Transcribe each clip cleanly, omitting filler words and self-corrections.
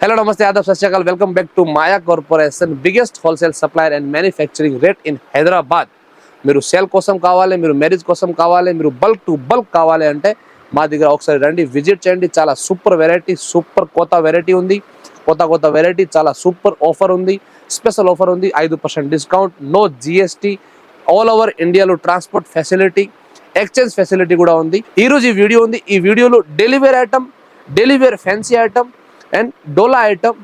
Hello, Namaste, Adab, Sat Shri Akal. Welcome back to Maya Corporation, biggest wholesale supplier and manufacturing rate in Hyderabad. మీరు sale కోసం కావాలి, మీరు marriage కోసం కావాలి, మీరు బల్క్ టు బల్క్ కావాలి అంటే మా దగ్గర ఒకసారి రండి, విజిట్ చేయండి. చాలా సూపర్ వెరైటీ, సూపర్ కొత్త వెరైటీ ఉంది. కొత్త వెరైటీ, చాలా సూపర్ ఆఫర్ ఉంది. స్పెషల్ ఆఫర్ ఉంది, 5% discount, no GST, all over ఇండియాలో ట్రాన్స్పోర్ట్ ఫెసిలిటీ, ఎక్స్చేంజ్ ఫెసిలిటీ కూడా ఉంది. ఈ రోజు ఈ వీడియో ఉంది. ఈ వీడియోలో delivery item, delivery fancy item and డోలా ఐటమ్,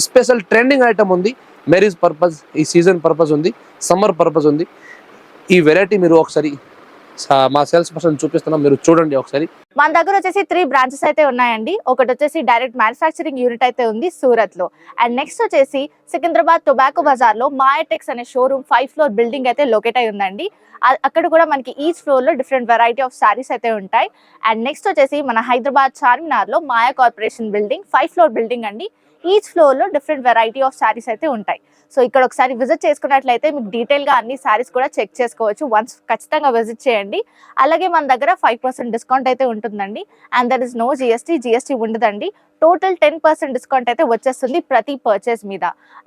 స్పెషల్ ట్రెండింగ్ ఐటమ్ ఉంది. మ్యారేజ్ పర్పస్, ఈ సీజన్ పర్పస్ ఉంది, సమ్మర్ పర్పస్ ఉంది. ఈ వెరైటీ మీరు ఒకసారి మా సేల్స్ పర్సన్ చూపిస్తున్నాం, మీరు చూడండి ఒకసారి. మన దగ్గర వచ్చేసి 3 బ్రాంచెస్ అయితే ఉన్నాయండి. ఒకటి వచ్చేసి డైరెక్ట్ మ్యానుఫ్యాక్చరింగ్ యూనిట్ అయితే ఉంది సూరత్ లో. అండ్ నెక్స్ట్ వచ్చేసి సికింద్రాబాద్ టొబాకో బజార్ లో మాయాటెక్స్ అనే షోరూమ్ 5th ఫ్లోర్ బిల్డింగ్ అయితే లొకేట్ అయి ఉందండి. అక్కడ కూడా మనకి ఈచ్ ఫ్లోర్ లో డిఫరెంట్ వెరైటీ ఆఫ్ సారీస్ అయితే ఉంటాయి. అండ్ నెక్స్ట్ వచ్చేసి మన హైదరాబాద్ చార్మినార్ లో Maya corporation building 5th floor building అండి. ఈచ్ ఫ్లోర్ లో డిఫరెంట్ వెరైటీ ఆఫ్ సారీస్ అయితే ఉంటాయి. సో ఇక్కడ ఒకసారి విజిట్ చేసుకున్నట్లయితే మీకు డీటెయిల్ గా అన్ని సారీస్ కూడా చెక్ చేసుకోవచ్చు. వన్స్ ఖచ్చితంగా విజిట్ చేయండి. అలాగే మన దగ్గర 5% డిస్కౌంట్ అయితే ఉంటుందండి. And there is no GST ఉండదండి. టోటల్ 10% డిస్కౌంట్ అయితే వచ్చేస్తుంది ప్రతి పర్చేస్ మీద.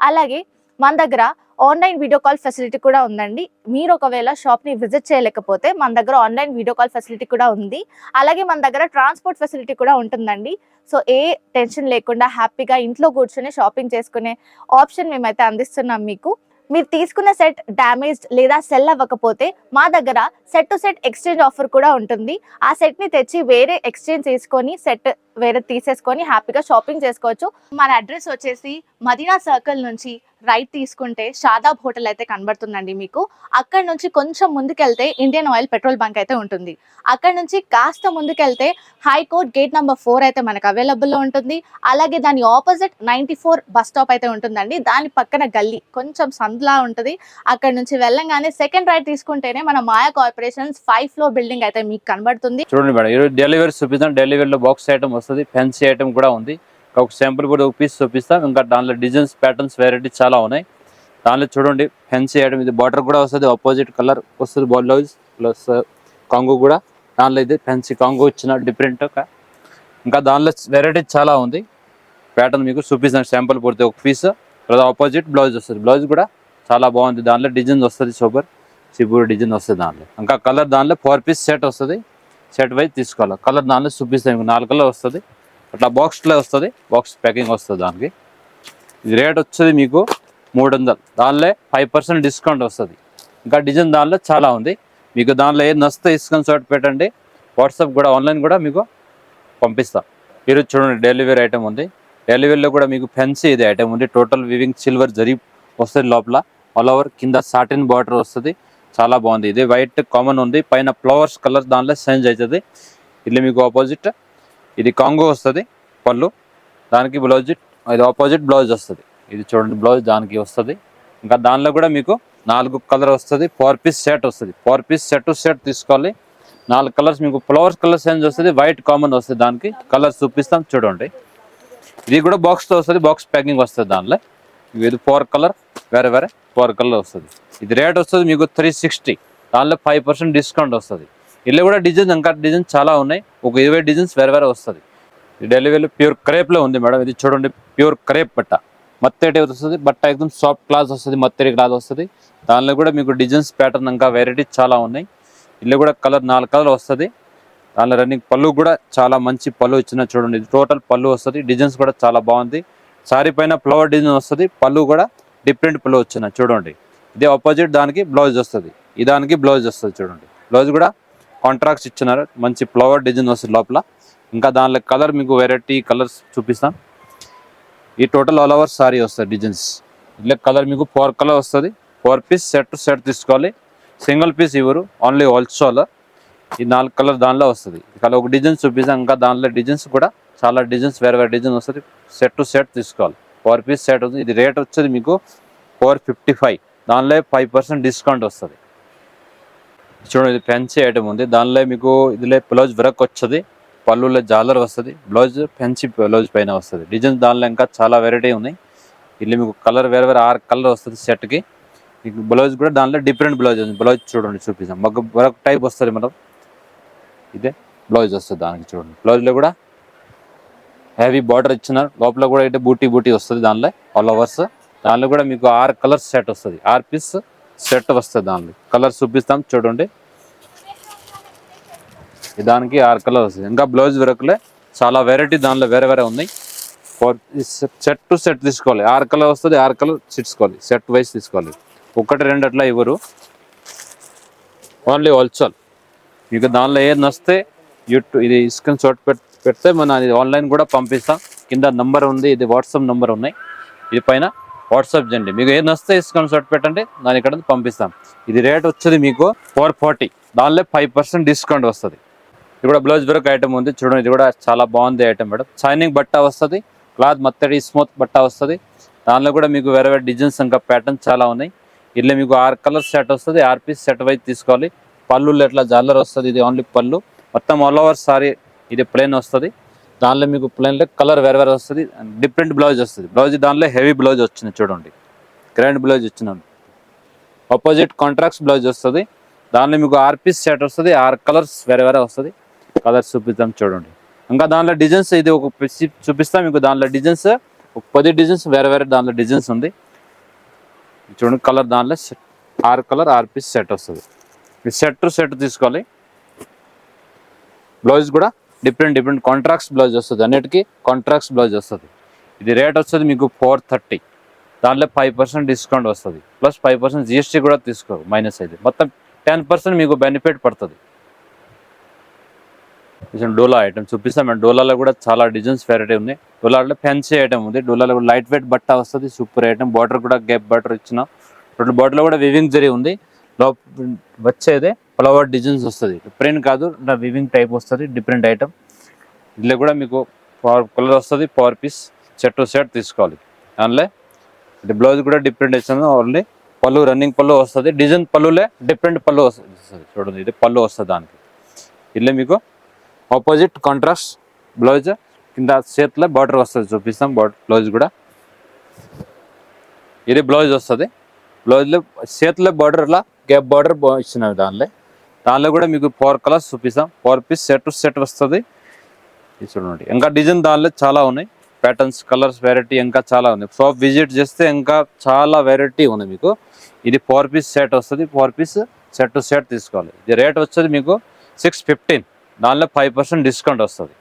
అలాగే మన దగ్గర ఆన్లైన్ వీడియో కాల్ ఫెసిలిటీ కూడా ఉందండి. మీరు ఒకవేళ షాప్ ని విజిట్ చేయలేకపోతే మన దగ్గర ఆన్లైన్ వీడియో కాల్ ఫెసిలిటీ కూడా ఉంది. అలాగే మన దగ్గర ట్రాన్స్పోర్ట్ ఫెసిలిటీ కూడా ఉంటుందండి. సో ఏ టెన్షన్ లేకుండా హ్యాపీగా ఇంట్లో కూర్చొని షాపింగ్ చేసుకునే ఆప్షన్ మేమైతే అందిస్తున్నాం మీకు. మీరు తీసుకున్న సెట్ డ్యామేజ్డ్ లేదా సెల్ అవ్వకపోతే మా దగ్గర set to set exchange offer కూడా ఉంటుంది. ఆ సెట్ ని తెచ్చి వేరే ఎక్స్చేంజ్ చేసుకొని సెట్ వేరే తీసేసుకొని హ్యాపీగా షాపింగ్ చేసుకోవచ్చు. మన అడ్రస్ వచ్చేసి మదీనా సర్కిల్ నుంచి రైట్ తీసుకుంటే షాదాబ్ హోటల్ అయితే కనబడుతుందండి మీకు. అక్కడ నుంచి కొంచెం ముందుకెళ్తే ఇండియన్ ఆయిల్ పెట్రోల్ బంక్ అయితే ఉంటుంది. అక్కడ నుంచి కాస్త ముందుకెళ్తే హైకోర్ట్ గేట్ నెంబర్ 4 అయితే మనకు అవైలబుల్లో ఉంటుంది. అలాగే దాని ఆపోజిట్ 94 బస్ స్టాప్ అయితే ఉంటుందండి. దాని పక్కన గల్లీ కొంచెం సందులా ఉంటుంది. అక్కడ నుంచి వెళ్ళంగానే సెకండ్ రైట్ తీసుకుంటేనే మన మాయా కార్పొరేషన్స్ 5th ఫ్లోర్ బిల్డింగ్ అయితే మీకు కనబడుతుంది. చూడండి మేడం, ఈరోజు డెలివరీ చూపిస్తాం. డెలివరీలో బాక్స్ ఐటమ్ వస్తుంది, ఫ్యాన్సీ ఐటమ్ కూడా ఉంది. ఒక శాంపుల్ కూడా ఒక పీస్ చూపిస్తాం. ఇంకా దానిలో డిజైన్స్, ప్యాటర్న్స్, వెరైటీ చాలా ఉన్నాయి. దానిలో చూడండి ఫ్యాన్సీ ఐటమ్, ఇది బార్డర్ కూడా వస్తుంది, ఆపోజిట్ కలర్ వస్తుంది, బ్లౌజ్ ప్లస్ కాంగో కూడా. దానిలో ఇది ఫ్యాన్సీ కాంగో ఇచ్చిన డిఫరెంట్. ఇంకా దానిలో వెరైటీ చాలా ఉంది. ప్యాటర్న్ మీకు చూపిస్తాను, శాంపుల్ పడితే ఒక పీస్, తర్వాత ఆపోజిట్ బ్లౌజ్ వస్తుంది. బ్లౌజ్ కూడా చాలా బాగుంది. దానిలో డిజైన్ వస్తుంది, సూపర్ సిబూర్ డిజైన్ వస్తుంది దానిలో. ఇంకా కలర్ దానిలో 4 పీస్ సెట్ వస్తుంది. సెట్ వైజ్ తీసుకోవాలి. కలర్ దానిలో చూపిస్తాను మీకు 4 కలర్ వస్తుంది. అట్లా బాక్స్లో వస్తుంది, బాక్స్ ప్యాకింగ్ వస్తుంది దానికి. ఇది రేట్ వచ్చేది మీకు 300. దానిలో 5% డిస్కౌంట్ వస్తుంది. ఇంకా డిజైన్ దానిలో చాలా ఉంది. మీకు దానిలో ఏది నచ్చితే స్క్రీన్ షాట్ పెట్టండి. వాట్సాప్ కూడా, ఆన్లైన్ కూడా మీకు పంపిస్తాం. ఈరోజు చూడండి డెలివరీ ఐటమ్ ఉంది. డెలివరీలో కూడా మీకు ఫ్యాన్సీ ఇది ఐటమ్ ఉంది. టోటల్ వివింగ్ సిల్వర్ జరీ వస్తుంది లోపల. ఆల్ ఓవర్ కింద సాటిన్ బార్డర్ వస్తుంది, చాలా బాగుంది. ఇది వైట్ కామన్ ఉంది, పైన ఫ్లవర్స్ కలర్ దానిలో చేంజ్ అవుతుంది. ఇది మీకు ఆపోజిట్, ఇది కాంగో వస్తుంది పళ్ళు, దానికి బ్లౌజ్, ఇది ఆపోజిట్ బ్లౌజ్ వస్తుంది. ఇది చూడండి బ్లౌజ్ దానికి వస్తుంది. ఇంకా దానిలో కూడా మీకు 4 కలర్ వస్తుంది. 4 పీస్ సెట్ వస్తుంది. 4 పీస్ సెట్ టు సెట్ తీసుకోవాలి. 4 కలర్స్ మీకు ఫ్లవర్స్ కలర్ చేంజ్ వస్తుంది, వైట్ కామన్ వస్తుంది. దానికి కలర్స్ చూపిస్తాం చూడండి. ఇది కూడా బాక్స్తో వస్తుంది, బాక్స్ ప్యాకింగ్ వస్తుంది దానిలో. ఇది 4 కలర్, వేరే 4 కలర్ వస్తుంది. ఇది రేట్ వస్తుంది మీకు 360. దానిలో 5% డిస్కౌంట్ వస్తుంది. ఇలా కూడా డిజైన్, ఇంకా డిజైన్ చాలా ఉన్నాయి. ఒక 20 డిజైన్స్ వేరే వస్తుంది. ఈ డెలివరీలో ప్యూర్ క్రేప్లో ఉంది మేడం. ఇది చూడండి ప్యూర్ క్రేప్ బట్ట, మత్తేటి వస్తుంది. బట్ట ఎక్దమ్ సాఫ్ట్ క్లాత్ వస్తుంది, మత్తేటి క్లాత్ వస్తుంది. దానిలో కూడా మీకు డిజైన్స్, ప్యాటర్న్, ఇంకా వెరైటీ చాలా ఉన్నాయి. ఇలా కూడా కలర్ 4 కలర్ వస్తుంది. దానిలో రన్నింగ్ పళ్ళు కూడా చాలా మంచి పళ్ళు ఇచ్చిన చూడండి. ఇది టోటల్ పళ్ళు వస్తుంది. డిజైన్స్ కూడా చాలా బాగుంది. సారీ పైన ఫ్లవర్ డిజైన్ వస్తుంది. పళ్ళు కూడా డిఫరెంట్ పళ్ళు వచ్చిన చూడండి. ఇది ఆపోజిట్ దానికి బ్లౌజ్ వస్తుంది. ఈ దానికి బ్లౌజ్ వస్తుంది చూడండి. బ్లౌజ్ కూడా కాంట్రాక్ట్స్ ఇచ్చినారు, మంచి ఫ్లవర్ డిజైన్ వస్తుంది లోపల. ఇంకా దానిలో కలర్ మీకు వెరైటీ కలర్స్ చూపిస్తాం. ఈ టోటల్ ఆల్ ఓవర్ సారీ వస్తుంది డిజైన్స్. ఇట్లా కలర్ మీకు 4 కలర్ వస్తుంది. 4 పీస్ సెట్ టు సెట్ తీసుకోవాలి. సింగిల్ పీస్ ఇవ్వరు, ఓన్లీ హోల్సేల్. ఈ 4 కలర్ దానిలో వస్తుంది. ఇక్కడ ఒక డిజైన్ చూపిస్తాం. ఇంకా దానిలో డిజైన్స్ కూడా చాలా డిజైన్స్, వేరే డిజైన్ వస్తుంది. సెట్ టు సెట్ తీసుకోవాలి. 4 పీస్ సెట్ ఉంది. ఇది రేట్ వచ్చేది మీకు 455. దానిలో 5% డిస్కౌంట్ వస్తుంది. చూడండి ఇది ఫ్యాన్సీ ఐటమ్ ఉంది. దానిలో మీకు ఇదిలో బ్లౌజ్ వర్క్ వచ్చేది, పళ్ళులో జాలర్ వస్తుంది, బ్లౌజ్ ఫ్యాన్సీ బ్లౌజ్ పైన వస్తుంది. డిజైన్స్ దానిలో ఇంకా చాలా వెరైటీ ఉన్నాయి. ಇಲ್ಲಿ మీకు కలర్ వేరే 6 కలర్ వస్తుంది సెట్ కి. మీకు బ్లౌజ్ కూడా దానిలో డిఫరెంట్ బ్లౌజ్ ఉంది. బ్లౌజ్ చూడండి చూపిస్తాం. మరొక టైప్ వస్తుంది మనం. ఇదే బ్లౌజ్ వస్తుంది దానికి చూడండి. బ్లౌజ్ లో కూడా హెవీ బార్డర్ ఇచ్చిన లోపల కూడా అయితే బూటీ బూటీ వస్తుంది దానిలో ఆల్ ఓవర్స్. దానిలో కూడా మీకు 6 కలర్స్ సెట్ వస్తుంది, 6 పీస్ సెట్ వస్తుంది. దానిలో కలర్ చూపిస్తాం చూడండి. దానికి 6 కలర్ వస్తుంది. ఇంకా బ్లౌజ్ వర్క్లే చాలా వెరైటీ దానిలో వేరే వేరే ఉన్నాయి. సెట్ టు సెట్ తీసుకోవాలి, 6 కలర్ వస్తుంది, 6 కలర్ తీసుకోవాలి, సెట్ వైజ్ తీసుకోవాలి. 1 2 అట్లా ఇవ్వరు, ఓన్లీ హోల్సేల్. మీకు దానిలో ఏది నస్తే ఇది స్క్రీన్ షాట్ పెడితే మన ఆన్లైన్ కూడా పంపిస్తాం. కింద నంబర్ ఉంది, ఇది వాట్సాప్ నంబర్ ఉన్నాయి, ఇది పైన వాట్సాప్ చేయండి. మీకు ఏది నస్తే స్క్రీన్ షాట్ పెట్టండి, దాని ఇక్కడ పంపిస్తాం. ఇది రేట్ వచ్చేది మీకు 440, దానిలో 5% డిస్కౌంట్ వస్తుంది. ఇది కూడా బ్లౌజ్ వర్క్ ఐటమ్ ఉంది చూడండి. ఇది కూడా చాలా బాగుంది ఐటమ్ మేడం. షైనింగ్ బట్ట వస్తుంది, క్లాత్ మత్తడి స్మూత్ బట్ట వస్తుంది. దానిలో కూడా మీకు వేరే వేరే డిజైన్స్ ఇంకా ప్యాటర్న్స్ చాలా ఉన్నాయి. ఇట్లా మీకు 6 కలర్ సెట్ వస్తుంది, 6 పీస్ సెట్ వైజ్ తీసుకోవాలి. పళ్ళులో ఎట్లా జాలర్ వస్తుంది, ఇది ఓన్లీ పళ్ళు. మొత్తం ఆల్ ఓవర్ సారీ ఇది ప్లెయిన్ వస్తుంది. దానిలో మీకు ప్లెయిన్లో కలర్ వేరే వేరే వస్తుంది, డిఫరెంట్ బ్లౌజ్ వస్తుంది. బ్లౌజ్ దానిలో హెవీ బ్లౌజ్ వచ్చింది చూడండి, గ్రాండ్ బ్లౌజ్ వచ్చినాను. ఆపోజిట్ కాంట్రాక్ట్స్ బ్లౌజ్ వస్తుంది. దానిలో మీకు 6 పీస్ సెట్ వస్తుంది, 6 కలర్స్ వేరే వేరే వస్తుంది. కలర్స్ చూపిస్తాం చూడండి. ఇంకా దానిలో డిజైన్స్ ఇది ఒక చూపిస్తాం మీకు. దానిలో డిజైన్స్ ఒక 10 డిజైన్స్ వేరే వేరే దానిలో డిజైన్స్ ఉంది చూడండి. కలర్ దానిలో 6 కలర్ 6 పీస్ సెట్ వస్తుంది. ఈ సెట్ టు సెట్ తీసుకోవాలి. బ్లౌజ్ కూడా డిఫరెంట్ డిఫరెంట్ కాంట్రాక్ట్స్ బ్లౌజ్ వస్తుంది, అన్నిటికీ కాంట్రాక్ట్స్ బ్లౌజ్ వస్తుంది. ఇది రేట్ వస్తుంది మీకు 430, దానిలో 5% డిస్కౌంట్ వస్తుంది, ప్లస్ 5% GST కూడా తీసుకోరు, మైనస్ అయితే మొత్తం 10% మీకు బెనిఫిట్ పడుతుంది. డోలా ఐటమ్ చూపిస్తాం మేడం. డోలాలో కూడా చాలా డిజైన్స్ వెరైటీ ఉన్నాయి. డోలాలో ఫ్యాన్సీ ఐటమ్ ఉంది. డోలాలో కూడా లైట్ వెయిట్ బట్ట వస్తుంది, సూపర్ ఐటమ్. బార్డర్ కూడా గ్యాప్ బార్డర్ ఇచ్చిన టోటల్ బార్డర్లో కూడా వివింగ్ జరీ ఉంది. వచ్చేదే ఫ్లవర్ డిజైన్స్ వస్తుంది, ప్రింట్ కాదు, వివింగ్ టైప్ వస్తుంది, డిఫరెంట్ ఐటమ్. ఇందులో కూడా మీకు కలర్ వస్తుంది, 4 పీస్ సెట్ టు సెట్ తీసుకోవాలి. దానిలో బ్లౌజ్ కూడా డిఫరెంట్ ఇచ్చింది. ఓన్లీ పళ్ళు రన్నింగ్ పళ్ళు వస్తుంది, డిజైన్ పళ్ళులే డిఫరెంట్ పళ్ళు వస్తుంది చూడండి. ఇది పళ్ళు వస్తుంది దానికి. ఇల్లే మీకు ఆపోజిట్ కాంట్రాస్ట్ బ్లౌజ్, కింద చేతిలో బార్డర్ వస్తుంది, చూపిస్తాం బ్లౌజ్ కూడా. ఇది బ్లౌజ్ వస్తుంది. బ్లౌజ్లో చేతిలో బార్డర్ ఇలా గ్యాప్ బార్డర్ ఇచ్చినవి. దానిలో కూడా మీకు 4 కలర్స్ చూపిస్తాం, 4 పీస్ సెట్ టు సెట్ వస్తుంది. ఇది చూడండి. ఇంకా డిజైన్ దానిలో చాలా ఉన్నాయి, ప్యాటర్న్స్ కలర్స్ వెరైటీ ఇంకా చాలా ఉన్నాయి. షాప్ విజిట్ చేస్తే ఇంకా చాలా వెరైటీ ఉంది మీకు. ఇది 4 పీస్ సెట్ వస్తుంది, 4 పీస్ సెట్ టు సెట్ తీసుకోవాలి. ఇది రేట్ వచ్చేది మీకు 615, దానిలో 5% డిస్కౌంట్ వస్తుంది.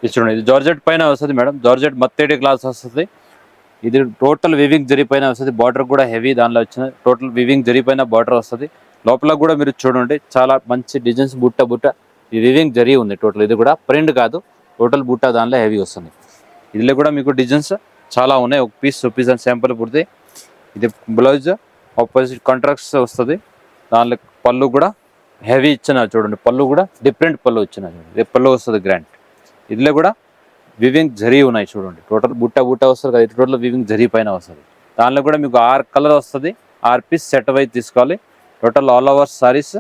ఇది చూడండి. ఇది జార్జెట్ పైన వస్తుంది మేడం, జార్జెట్ మత్తేడి క్లాస్ వస్తుంది. ఇది టోటల్ వివింగ్ జరీ పైన వస్తుంది. బార్డర్ కూడా హెవీ దానిలో వచ్చిన టోటల్ వివింగ్ జరీ పైన బార్డర్ వస్తుంది. లోపల కూడా మీరు చూడండి చాలా మంచి డిజైన్స్, బుట్ట బుట్ట ఈ వివింగ్ జరీ ఉంది టోటల్. ఇది కూడా ప్రింట్ కాదు, టోటల్ బుట్ట దానిలో హెవీ వస్తుంది. ఇదిలో కూడా మీకు డిజైన్స్ చాలా ఉన్నాయి. ఒక పీస్ చూపిస్తాను శాంపుల్ పుడితే. ఇది బ్లౌజ్ ఆపోజిట్ కాంట్రాక్ట్స్ వస్తుంది. దానిలో పళ్ళు కూడా హెవీ ఇచ్చిన చూడండి, పళ్ళు కూడా డిఫరెంట్ పళ్ళు ఇచ్చిన చూడండి. ఇది పళ్ళు వస్తుంది గ్రాండ్. ఇదిలో కూడా వివింగ్ జరీ ఉన్నాయి చూడండి, టోటల్ బుట్ట బుట్ట వస్తుంది కదా, ఇది టోటల్ వివింగ్ జరీ పైన వస్తుంది. దానిలో కూడా మీకు 6 కలర్ వస్తుంది, 6 పీస్ సెట్ వైజ్ తీసుకోవాలి. టోటల్ ఆల్ ఓవర్ సారీస్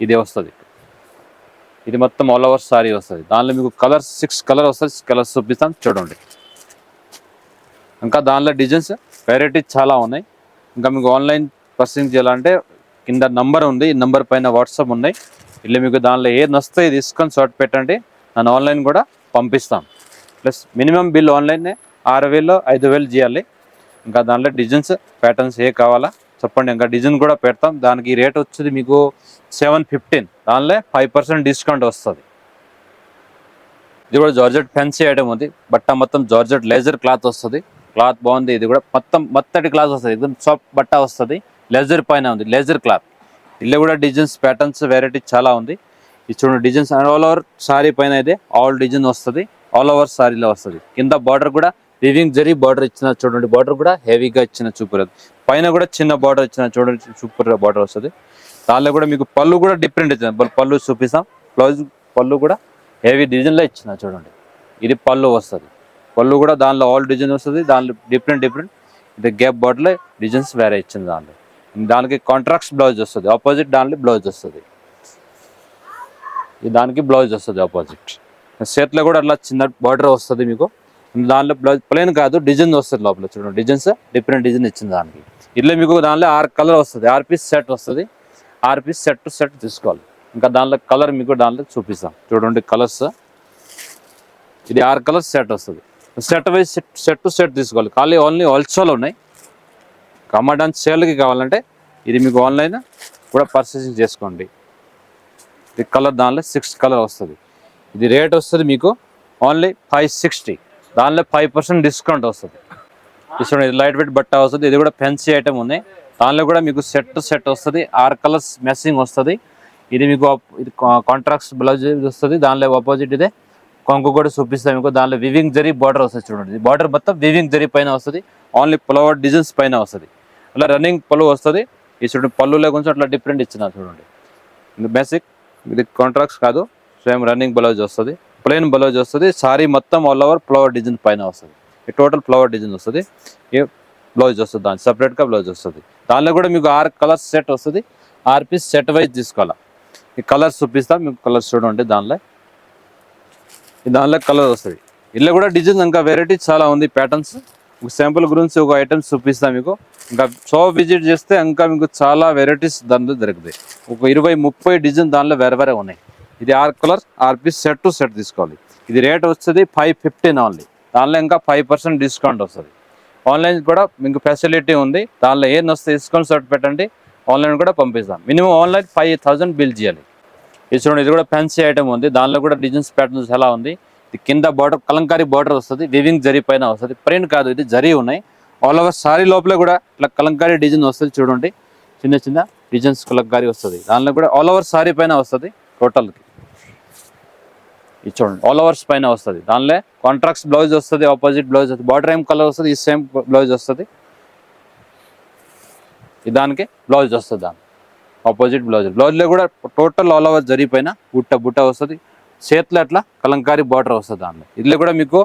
ఇది వస్తుంది. ఇది మొత్తం ఆల్ ఓవర్ సారీ వస్తుంది. దానిలో మీకు కలర్స్ 6 కలర్ వస్తుంది, కలర్స్ చూపిస్తాం చూడండి. ఇంకా దానిలో డిజైన్స్ వెరైటీ చాలా ఉన్నాయి. ఇంకా మీకు ఆన్లైన్ పర్చేసింగ్ చేయాలంటే కింద నంబర్ ఉంది, ఈ నంబర్ పైన వాట్సాప్ ఉన్నాయి. ఇలా మీకు దానిలో ఏది నస్తే తీసుకొని షార్ట్ పెట్టండి, నేను ఆన్లైన్ కూడా పంపిస్తాం. ప్లస్ మినిమం బిల్ ఆన్లైన్ 6000 5000 చేయాలి. ఇంకా దాంట్లో డిజైన్స్ ప్యాటర్న్స్ ఏ కావాలా చెప్పండి, ఇంకా డిజైన్ కూడా పెడతాం. దానికి రేట్ వచ్చేది మీకు 715, దానిలో 5% డిస్కౌంట్ వస్తుంది. ఇది కూడా జార్జెట్ ఫ్యాన్సీ ఐటమ్ ఉంది. బట్ట మొత్తం జార్జెట్ లేజర్ క్లాత్ వస్తుంది, క్లాత్ బాగుంది. ఇది కూడా మొత్తం మత్తటి క్లాత్ వస్తుంది, ఇది సాఫ్ట్ బట్ట వస్తుంది, లేజర్ పైన ఉంది, లేజర్ క్లాత్. ఇలా కూడా డిజైన్స్ ప్యాటర్న్స్ వెరైటీ చాలా ఉంది. ఇది చూడండి డిజైన్స్ ఆల్ ఓవర్ సారీ పైన అయితే ఆల్ డిజైన్ వస్తుంది, ఆల్ ఓవర్ సారీలో వస్తుంది. కింద బార్డర్ కూడా వివింగ్ జరీ బార్డర్ ఇచ్చిన చూడండి, బార్డర్ కూడా హెవీగా ఇచ్చిన సూపర్. పైన కూడా చిన్న బార్డర్ ఇచ్చిన చూడండి, సూపర్ బార్డర్ వస్తుంది. దానిలో కూడా మీకు పళ్ళు కూడా డిఫరెంట్ ఇచ్చిన, పళ్ళు చూపిస్తాం. బ్లౌజ్ పళ్ళు కూడా హెవీ డిజైన్లో ఇచ్చిన చూడండి. ఇది పళ్ళు వస్తుంది, పళ్ళు కూడా దానిలో ఆల్ డిజైన్ వస్తుంది, దానిలో డిఫరెంట్ డిఫరెంట్. ఇది గ్యాప్ బార్డర్లో డిజైన్స్ వేరే ఇచ్చింది. దానికి కాంట్రాక్ట్స్ బ్లౌజ్ వస్తుంది, ఆపోజిట్ దానిలో బ్లౌజ్ వస్తుంది. దానికి బ్లౌజ్ వస్తుంది ఆపోజిట్. చేతిలో కూడా అట్లా చిన్న బార్డర్ వస్తుంది మీకు. దానిలో బ్లౌజ్ ప్లెయిన్ కాదు, డిజైన్ వస్తుంది లోపల చూడండి, డిజైన్స్ డిఫరెంట్ డిజైన్ ఇచ్చింది దానికి. ఇట్లా మీకు దానిలో 6 కలర్ వస్తుంది, 6 పీస్ సెట్ వస్తుంది, 6 పీస్ సెట్ టు సెట్ తీసుకోవాలి. ఇంకా దానిలో కలర్ మీకు దానిలో చూపిస్తాం చూడండి. కలర్స్ ఇది 6 కలర్స్ సెట్ వస్తుంది. Set wise set to set తీసుకోవాలి. ఖాళీ ఓన్లీ హోల్సేల్ ఉన్నాయి. కమాండ్ సేల్కి కావాలంటే ఇది మీకు ఆన్లైన్ కూడా పర్చేసింగ్ చేసుకోండి. ఇది కలర్ దానిలో 6 కలర్ వస్తుంది. ఇది రేట్ వస్తుంది మీకు ఓన్లీ 560. దానిలో 5% డిస్కౌంట్ వస్తుంది. చూడండి ఇది లైట్ వెయిట్ బట్ట వస్తుంది. ఇది కూడా ఫెన్సీ ఐటమ్ ఉన్నాయి. దానిలో కూడా మీకు సెట్ సెట్ వస్తుంది. 6 కలర్స్ మ్యాచింగ్ వస్తుంది. ఇది మీకు ఇది కాంట్రాక్ట్స్ బ్లౌజ్ వస్తుంది. దానిలో ఆపోజిట్ ఇదే కొంగు కూడా చూపిస్తాం మీకు. దానిలో వివింగ్ జరీ బార్డర్ వస్తుంది. చూడండి బార్డర్ మొత్తం వివింగ్ జరీ పైన వస్తుంది. ఓన్లీ ఫ్లవర్ డిజైన్స్ పైన వస్తుంది. అలా రన్నింగ్ పళ్ళు వస్తుంది. ఈ చూడండి పళ్ళులో కొంచెం అట్లా డిఫరెంట్ ఇచ్చిన చూడండి. బేసిక్ ఇది కాంట్రాక్ట్స్ కాదు, సేమ్ రన్నింగ్ బ్లౌజ్ వస్తుంది. ప్లెయిన్ బ్లౌజ్ వస్తుంది. సారీ మొత్తం ఆల్ ఓవర్ ఫ్లవర్ డిజైన్ పైన వస్తుంది. ఈ టోటల్ ఫ్లవర్ డిజైన్ వస్తుంది. ఈ బ్లౌజ్ వస్తుంది. దాని సపరేట్గా బ్లౌజ్ వస్తుంది. దానిలో కూడా మీకు 6 కలర్స్ సెట్ వస్తుంది. 6 పీస్ సెట్ వైజ్ తీసుకోవాలా. ఈ కలర్స్ చూపిస్తాం మీకు. కలర్స్ చూడండి దానిలో కలర్ వస్తుంది. ఇలా కూడా డిజైన్ ఇంకా వెరైటీ చాలా ఉంది. ప్యాటర్న్స్ ఒక శాంపుల్ గురించి ఒక ఐటమ్స్ చూపిస్తాం మీకు. ఇంకా షాప్ విజిట్ చేస్తే ఇంకా మీకు చాలా వెరైటీస్ దాంట్లో దొరుకుతాయి. ఒక 20-30 డిజైన్ దానిలో వేరే వేరే ఉన్నాయి. ఇది 6 colour 6 piece set to set తీసుకోవాలి. ఇది రేట్ వస్తుంది 515 ఓన్లీ. దానిలో ఇంకా 5% డిస్కౌంట్ వస్తుంది. ఆన్లైన్ కూడా మీకు ఫెసిలిటీ ఉంది. దానిలో ఏం వస్తే డిస్కౌంట్ షర్ట్ పెట్టండి, ఆన్లైన్ కూడా పంపిస్తాం. మినిమం ఆన్లైన్ 5000 బిల్ చేయాలి. ఇది చూడండి ఇది కూడా ఫ్యాన్సీ ఐటమ్ ఉంది. దానిలో కూడా డిజైన్స్ ప్యాటర్న్స్ ఎలా ఉంది. ఇది కింద బార్డర్ కలంకారీ బార్డర్ వస్తుంది. వివింగ్ జరీ పైన వస్తుంది. ప్రింట్ కాదు, ఇది జరీ ఉన్నాయి. ఆల్ ఓవర్ సారీ లోపల కూడా ఇట్లా కలంకారీ డిజైన్ వస్తుంది. చూడండి చిన్న చిన్న డిజైన్స్ కలంకారీ వస్తుంది. దానిలో కూడా ఆల్ ఓవర్ సారీ పైన వస్తుంది. టోటల్కి ఇది చూడండి ఆల్ ఓవర్స్ పైన వస్తుంది. దానిలో కాంట్రాక్ట్స్ బ్లౌజ్ వస్తుంది. ఆపోజిట్ బ్లౌజ్ వస్తుంది. బార్డర్ ఏం కలర్ వస్తుంది. ఈ సేమ్ బ్లౌజ్ వస్తుంది. దానికి బ్లౌజ్ వస్తుంది. దాని ఆపోజిట్ బ్లౌజ్లో కూడా టోటల్ ఆల్ ఓవర్ జరీ పైన బుట్ట వస్తుంది. చేతిలో అట్లా కలంకారీ బార్డర్ వస్తుంది. దానిలో ఇదిలో కూడా మీకు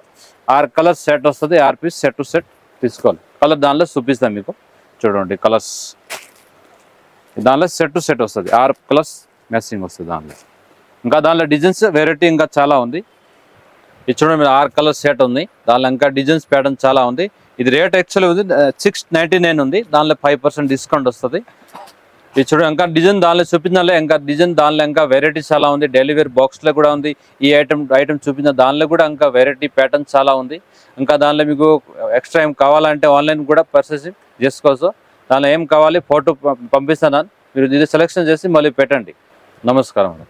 6 కలర్స్ సెట్ వస్తుంది. 6 పీస్ సెట్ టు సెట్ తీసుకోవాలి. కలర్ దానిలో చూపిస్తాం మీకు. చూడండి కలర్స్ దానిలో సెట్ టు సెట్ వస్తుంది. 6 కలర్స్ మ్యాచింగ్ వస్తుంది. దానిలో ఇంకా దానిలో డిజైన్స్ వెరైటీ ఇంకా చాలా ఉంది. ఇది చూడండి మీరు 6 కలర్ సెట్ ఉంది. దానిలో ఇంకా డిజైన్స్ ప్యాటర్న్ చాలా ఉంది. ఇది రేట్ యాక్చువల్లీ ఉంది 699 ఉంది. దానిలో 5% డిస్కౌంట్ వస్తుంది. ఇది చూడండి ఇంకా డిజైన్ దానిలో చూపించాలి. ఇంకా డిజైన్ దానిలో ఇంకా వెరైటీ చాలా ఉంది. డెలివరీ బాక్స్లో కూడా ఉంది. ఈ ఐటమ్ చూపించిన దానిలో కూడా ఇంకా వెరైటీ ప్యాటర్న్ చాలా ఉంది. ఇంకా దానిలో మీకు ఎక్స్ట్రా ఏం కావాలంటే ఆన్లైన్ కూడా పర్చేసింగ్ చేసుకోవచ్చు. దానిలో ఏం కావాలి ఫోటో పంపిస్తాను. మీరు ఇది సెలెక్షన్ చేసి మళ్ళీ పెట్టండి. నమస్కారం.